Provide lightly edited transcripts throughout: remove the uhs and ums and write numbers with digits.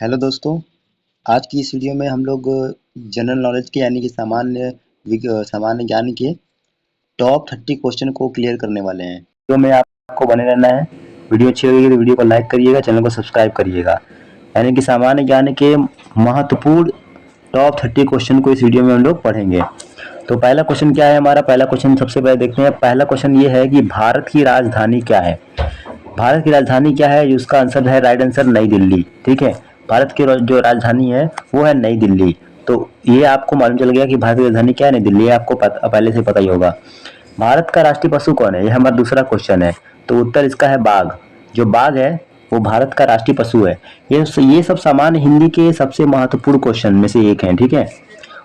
Hello दोस्तों, आज की इस वीडियो में हम लोग जनरल नॉलेज के यानी कि सामान्य ज्ञान के टॉप 30 क्वेश्चन को क्लियर करने वाले हैं। वीडियो में आपको बने रहना है। वीडियो अच्छी लगेगी तो वीडियो को लाइक करिएगा, चैनल को सब्सक्राइब करिएगा। यानी कि सामान्य ज्ञान के महत्वपूर्ण टॉप 30 क्वेश्चन को इस वीडियो में हम लोग पढ़ेंगे। तो पहला क्वेश्चन क्या है हमारा? पहला क्वेश्चन सबसे पहले देखते हैं। पहला क्वेश्चन ये है कि भारत की राजधानी क्या है? भारत की राजधानी क्या है? उसका आंसर है, राइट आंसर, नई दिल्ली। ठीक है, भारत की जो राजधानी है वो है नई दिल्ली। तो ये आपको मालूम चल गया कि भारत की राजधानी क्या है, नई दिल्ली है। आपको पहले से पता ही होगा। भारत का राष्ट्रीय पशु कौन है? यह हमारा दूसरा क्वेश्चन है। तो उत्तर इसका है बाघ। जो बाघ है वो भारत का राष्ट्रीय पशु है। ये सब सामान्य हिंदी के सबसे महत्वपूर्ण क्वेश्चन में से एक है। ठीक है।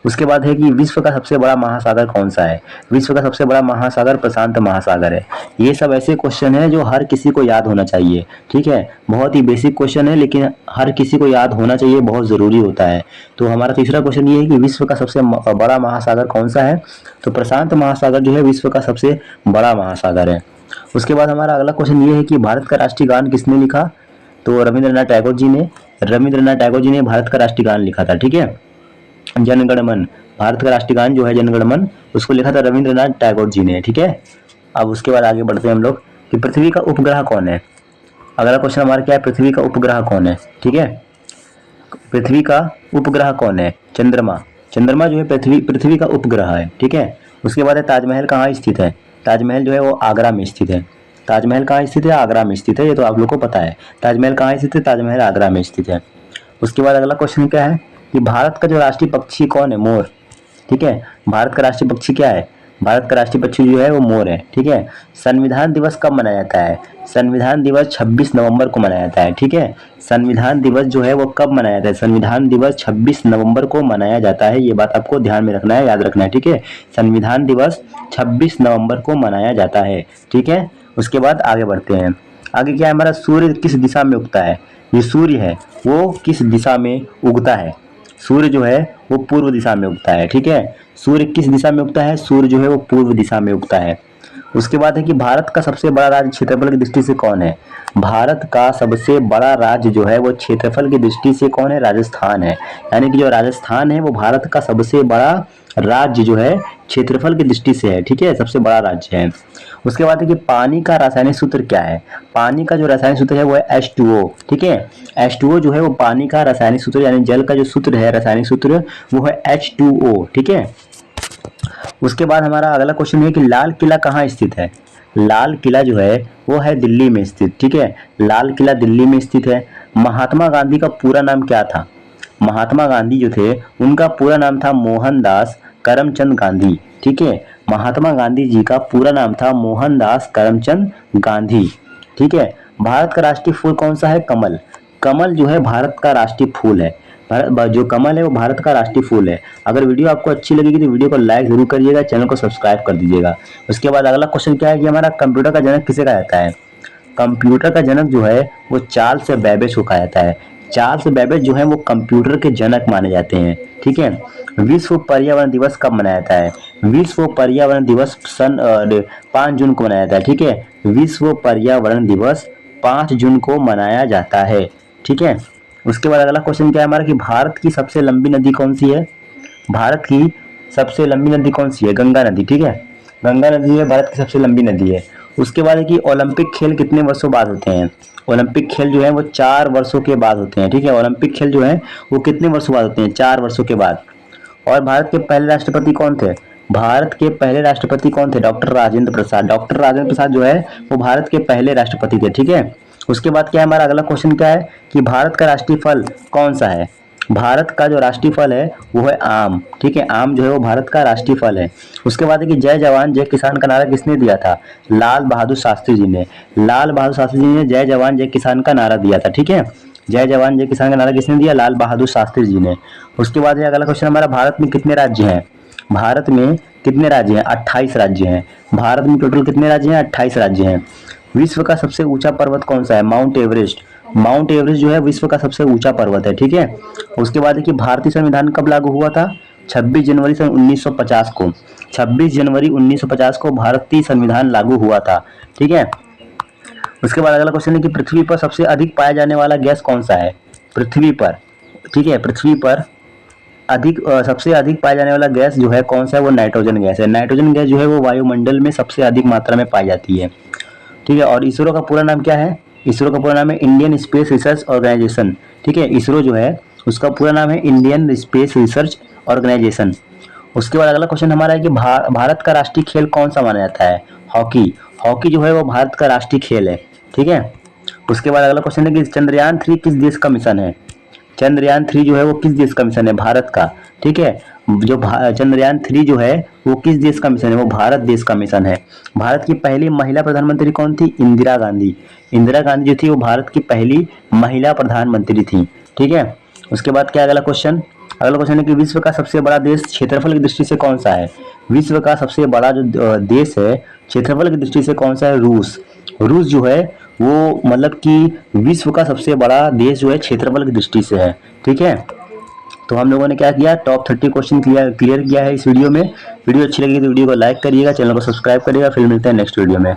उसके बाद है कि विश्व का सबसे बड़ा महासागर कौन सा है? विश्व का सबसे बड़ा महासागर प्रशांत महासागर है। ये सब ऐसे क्वेश्चन है जो हर किसी को याद होना चाहिए। ठीक है, बहुत ही बेसिक क्वेश्चन है लेकिन हर किसी को याद होना चाहिए, बहुत ज़रूरी होता है। तो हमारा तीसरा क्वेश्चन ये है कि विश्व का सबसे बड़ा महासागर कौन सा है? तो प्रशांत महासागर जो है विश्व का सबसे बड़ा महासागर है। उसके बाद हमारा अगला क्वेश्चन ये है कि भारत का राष्ट्रीय गान किसने लिखा? तो रविंद्रनाथ टैगोर जी ने। रविंद्रनाथ टैगोर जी ने भारत का राष्ट्रीय गान लिखा था। ठीक है, जनगण मन। भारत का राष्ट्रीय गान जो है जनगण मन, उसको लिखा था रविंद्रनाथ टैगोर जी ने। ठीक है, अब उसके बाद आगे बढ़ते हैं हम लोग कि पृथ्वी का उपग्रह कौन है। अगला क्वेश्चन हमारा क्या है? पृथ्वी का उपग्रह कौन है? ठीक है, पृथ्वी का उपग्रह कौन है? चंद्रमा। चंद्रमा जो है पृथ्वी पृथ्वी का उपग्रह है। ठीक है, उसके बाद है ताजमहल कहाँ स्थित है? ताजमहल जो है वो आगरा में स्थित है। ताजमहल कहाँ स्थित है? आगरा में स्थित है। ये तो आप लोग को पता है। ताजमहल कहाँ स्थित है? ताजमहल आगरा में स्थित है। उसके बाद अगला क्वेश्चन क्या है कि भारत का जो राष्ट्रीय पक्षी कौन है? मोर। ठीक है, भारत का राष्ट्रीय पक्षी क्या है? भारत का राष्ट्रीय पक्षी जो है वो मोर है। ठीक है, संविधान दिवस कब मनाया जाता है? संविधान दिवस 26 नवंबर को मनाया जाता है। ठीक है, संविधान दिवस जो है वो कब मनाया जाता है? संविधान दिवस 26 नवंबर को मनाया जाता है। ये बात आपको ध्यान में रखना है, याद रखना है। ठीक है, संविधान दिवस 26 नवंबर को मनाया जाता है। ठीक है, उसके बाद आगे बढ़ते हैं। आगे क्या है हमारा? सूर्य किस दिशा में उगता है? ये सूर्य है वो किस दिशा में उगता है? सूर्य जो है वो पूर्व दिशा में उगता है। ठीक है, सूर्य किस दिशा में उगता है? सूर्य जो है वो पूर्व दिशा में उगता है। उसके बाद है कि भारत का सबसे बड़ा राज्य क्षेत्रफल की दृष्टि से कौन है? भारत का सबसे बड़ा राज्य जो है वो क्षेत्रफल की दृष्टि से कौन है? राजस्थान है। यानी कि जो राजस्थान है वो भारत का सबसे बड़ा राज्य जो है क्षेत्रफल की दृष्टि से है। ठीक है, सबसे बड़ा राज्य है। उसके बाद है कि पानी का रासायनिक सूत्र क्या है? पानी का जो रासायनिक सूत्र है वो है H2O। ठीक है, H2O जो है वो पानी का रासायनिक सूत्र यानी जल का जो सूत्र है, रासायनिक सूत्र, वो है H2O। ठीक है, उसके बाद हमारा अगला क्वेश्चन है कि लाल किला कहाँ स्थित है? लाल किला जो है वो है दिल्ली में स्थित। ठीक है, लाल किला दिल्ली में स्थित है। महात्मा गांधी का पूरा नाम क्या था? महात्मा गांधी जो थे उनका पूरा नाम था मोहनदास करमचंद गांधी। ठीक है, महात्मा गांधी जी का पूरा नाम था मोहनदास करमचंद गांधी। ठीक है, भारत का राष्ट्रीय फूल कौन सा है? कमल। कमल जो है भारत का राष्ट्रीय फूल है। जो कमल है वो भारत का राष्ट्रीय फूल है। अगर वीडियो आपको अच्छी लगेगी तो वीडियो को लाइक जरूर करिएगा, चैनल को सब्सक्राइब कर दीजिएगा। उसके बाद अगला क्वेश्चन क्या है कि हमारा कंप्यूटर का जनक किसे कहा जाता है? कंप्यूटर का जनक जो है वो चार्ल्स बेबेज को कहा जाता है। चार्ल्स बेबेज जो है वो कंप्यूटर के जनक माने जाते हैं। ठीक है, विश्व पर्यावरण दिवस कब मनाया जाता है? विश्व पर्यावरण दिवस 5 जून को मनाया जाता है। ठीक है, विश्व पर्यावरण दिवस 5 जून को मनाया जाता है। ठीक है, उसके बाद अगला क्वेश्चन क्या है हमारा कि भारत की सबसे लंबी नदी कौन सी है? भारत की सबसे लंबी नदी कौन सी है? गंगा नदी। ठीक है, गंगा नदी है भारत की सबसे लंबी नदी है। उसके बाद है कि ओलंपिक खेल कितने वर्षों बाद होते हैं? ओलंपिक खेल जो है वो 4 वर्षों के बाद होते हैं। ठीक है, ओलंपिक खेल जो है वो कितने वर्षों बाद होते हैं? 4 वर्षों के बाद। और भारत के पहले राष्ट्रपति कौन थे? भारत के पहले राष्ट्रपति कौन थे? डॉक्टर राजेंद्र प्रसाद। डॉक्टर राजेंद्र प्रसाद जो है वो भारत के पहले राष्ट्रपति थे। ठीक है, उसके बाद क्या है हमारा अगला क्वेश्चन क्या है कि भारत का राष्ट्रीय फल कौन सा है? भारत का जो राष्ट्रीय फल है वो है आम। ठीक है, आम जो है वो भारत का राष्ट्रीय फल है। उसके बाद है कि जय जवान जय किसान का नारा किसने दिया था? लाल बहादुर शास्त्री जी ने। लाल बहादुर शास्त्री जी ने जय जवान जय किसान का नारा दिया था। ठीक है, जय जवान जय किसान का नारा किसने दिया? लाल बहादुर शास्त्री जी ने। उसके बाद है अगला क्वेश्चन हमारा भारत में कितने राज्य हैं? भारत में कितने राज्य हैं? 28 राज्य हैं। भारत में टोटल कितने राज्य हैं? 28 राज्य हैं। विश्व का सबसे ऊंचा पर्वत कौन सा है? Mount Everest. माउंट एवरेस्ट जो है विश्व का सबसे ऊंचा पर्वत है। ठीक है, उसके बाद है कि भारतीय संविधान कब लागू हुआ था? 26 जनवरी सन 1950 को। 26 जनवरी 1950 को भारतीय संविधान लागू हुआ था। ठीक है, उसके बाद अगला क्वेश्चन है कि पृथ्वी पर सबसे अधिक पाया जाने वाला गैस कौन सा है? पृथ्वी पर, ठीक है, पृथ्वी पर सबसे अधिक पाया जाने वाला गैस जो है कौन सा है, वो नाइट्रोजन गैस है। नाइट्रोजन गैस जो है वो वायुमंडल में सबसे अधिक मात्रा में पाई जाती है, ठीक है। और इसरो का पूरा नाम क्या है? इसरो का पूरा नाम है इंडियन स्पेस रिसर्च ऑर्गेनाइजेशन, ठीक है। इसरो जो है उसका पूरा नाम है इंडियन स्पेस रिसर्च ऑर्गेनाइजेशन। उसके बाद अगला क्वेश्चन हमारा है कि भारत का राष्ट्रीय खेल कौन सा माना जाता है? हॉकी। हॉकी जो है वो भारत का राष्ट्रीय खेल है, ठीक है। उसके बाद अगला क्वेश्चन है कि चंद्रयान 3 किस देश का मिशन है? चंद्रयान 3 जो है वो किस देश का मिशन है? भारत का, ठीक है। जो चंद्रयान 3 जो है वो किस देश का मिशन है? वो भारत देश का मिशन है। भारत की पहली महिला प्रधानमंत्री कौन थी? इंदिरा गांधी। इंदिरा गांधी जो थी वो भारत की पहली महिला प्रधानमंत्री थी, ठीक है। उसके बाद क्या अगला क्वेश्चन? अगला क्वेश्चन है कि विश्व का सबसे बड़ा देश क्षेत्रफल की दृष्टि से कौन सा है? विश्व का सबसे बड़ा जो देश है क्षेत्रफल की दृष्टि से कौन सा है? रूस। रूस जो है वो मतलब कि विश्व का सबसे बड़ा देश जो है क्षेत्रफल की दृष्टि से है, ठीक है। तो हम लोगों ने क्या किया, टॉप 30 क्वेश्चन क्लियर किया है इस वीडियो में। वीडियो अच्छी लगी तो वीडियो को लाइक करिएगा, चैनल को सब्सक्राइब करिएगा। फिर मिलते हैं नेक्स्ट वीडियो में।